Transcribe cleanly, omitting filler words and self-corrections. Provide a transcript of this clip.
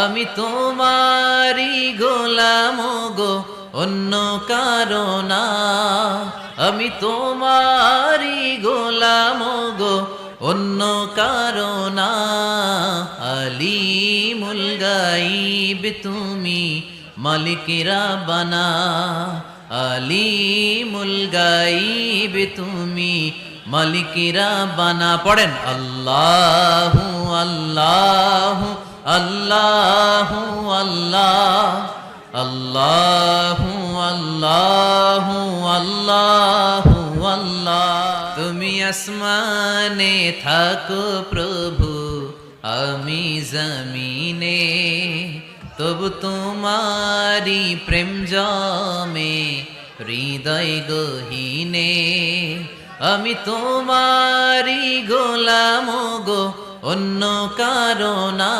আমি তোমারি গোলাম গো, অন্য কারো না। আমি তোমারি গোলাম গো, অন্য কারো না। আলিমুল গাইব তুমি, মালিক রাব্বানা। আলিমুল গাইব তুমি, মালিক রাব্বানা। পড়েন আল্লাহু আল্লাহু আল্লাহু আল্লাহ, আল্লাহু আল্লাহু আল্লাহু আল্লাহ। তুমি আসমানে থাকো প্রভু, আমি জমিনে, তবু তোমারি প্রেম জমে হৃদয় গহীনে। আমি তোমারি গোলাম গো, অন্য কারো না।